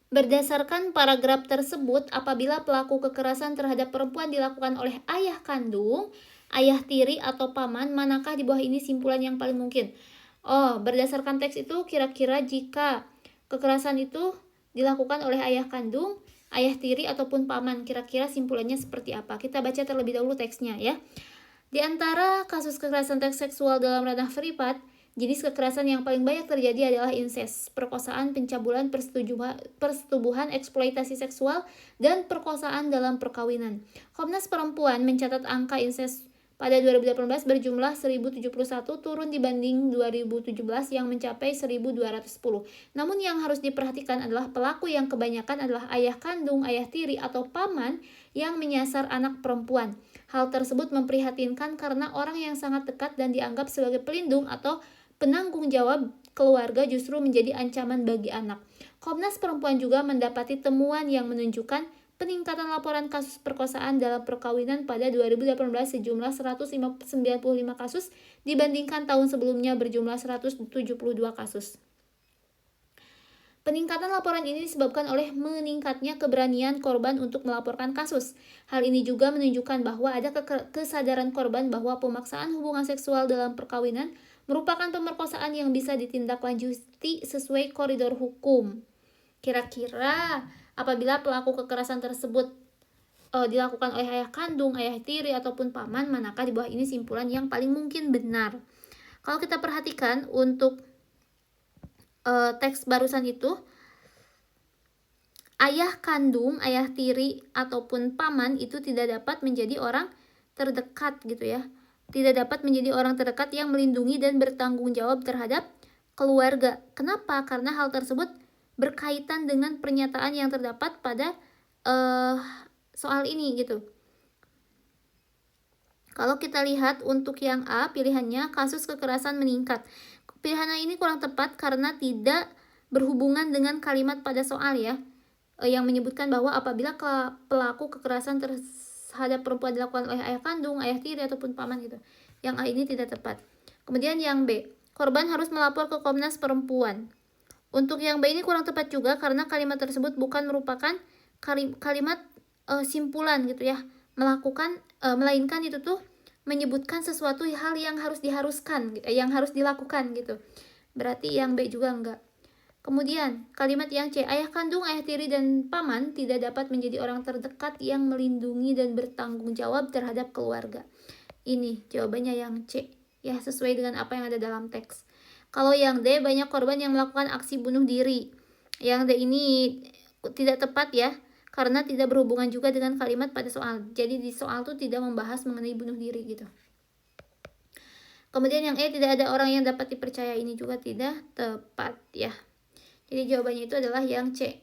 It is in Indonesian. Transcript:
Berdasarkan paragraf tersebut, apabila pelaku kekerasan terhadap perempuan dilakukan oleh ayah kandung, ayah tiri, atau paman, manakah di bawah ini simpulan yang paling mungkin? Oh, berdasarkan teks itu kira-kira jika kekerasan itu dilakukan oleh ayah kandung, ayah tiri, ataupun paman, kira-kira simpulannya seperti apa? Kita baca terlebih dahulu teksnya ya. Di antara kasus kekerasan seksual dalam ranah privat, jenis kekerasan yang paling banyak terjadi adalah insest, perkosaan, pencabulan, persetubuhan, eksploitasi seksual, dan perkosaan dalam perkawinan. Komnas Perempuan mencatat angka insest pada 2018 berjumlah 1071, turun dibanding 2017 yang mencapai 1210. Namun yang harus diperhatikan adalah pelaku yang kebanyakan adalah ayah kandung, ayah tiri, atau paman yang menyasar anak perempuan. Hal tersebut memprihatinkan karena orang yang sangat dekat dan dianggap sebagai pelindung atau penanggung jawab keluarga justru menjadi ancaman bagi anak. Komnas Perempuan juga mendapati temuan yang menunjukkan peningkatan laporan kasus perkosaan dalam perkawinan pada 2018 sejumlah 195 kasus dibandingkan tahun sebelumnya berjumlah 172 kasus. Peningkatan laporan ini disebabkan oleh meningkatnya keberanian korban untuk melaporkan kasus. Hal ini juga menunjukkan bahwa ada kesadaran korban bahwa pemaksaan hubungan seksual dalam perkawinan merupakan pemerkosaan yang bisa ditindaklanjuti sesuai koridor hukum. Kira-kira apabila pelaku kekerasan tersebut dilakukan oleh ayah kandung, ayah tiri, ataupun paman, manakah di bawah ini simpulan yang paling mungkin benar? Kalau kita perhatikan untuk teks barusan itu, ayah kandung, ayah tiri, ataupun paman itu tidak dapat menjadi orang terdekat gitu ya. Tidak dapat menjadi orang terdekat yang melindungi dan bertanggung jawab terhadap keluarga. Kenapa? Karena hal tersebut berkaitan dengan pernyataan yang terdapat pada soal ini gitu. Kalau kita lihat untuk yang A, pilihannya kasus kekerasan meningkat. Pilihan A ini kurang tepat karena tidak berhubungan dengan kalimat pada soal ya, yang menyebutkan bahwa apabila pelaku kekerasan terhadap perempuan dilakukan oleh ayah kandung, ayah tiri, ataupun paman gitu. Yang A ini tidak tepat. Kemudian yang B, korban harus melapor ke Komnas Perempuan. Untuk yang B ini kurang tepat juga karena kalimat tersebut bukan merupakan kalimat simpulan gitu ya, melainkan itu tuh menyebutkan sesuatu hal yang harus yang harus dilakukan gitu. Berarti yang B juga enggak. Kemudian kalimat yang C, ayah kandung, ayah tiri, dan paman tidak dapat menjadi orang terdekat yang melindungi dan bertanggung jawab terhadap keluarga. Ini jawabannya yang C ya, sesuai dengan apa yang ada dalam teks. Kalau yang D, banyak korban yang melakukan aksi bunuh diri. Yang D ini tidak tepat ya, karena tidak berhubungan juga dengan kalimat pada soal. Jadi di soal tuh tidak membahas mengenai bunuh diri gitu. Kemudian yang E, tidak ada orang yang dapat dipercaya, ini juga tidak tepat ya. Jadi jawabannya itu adalah yang C.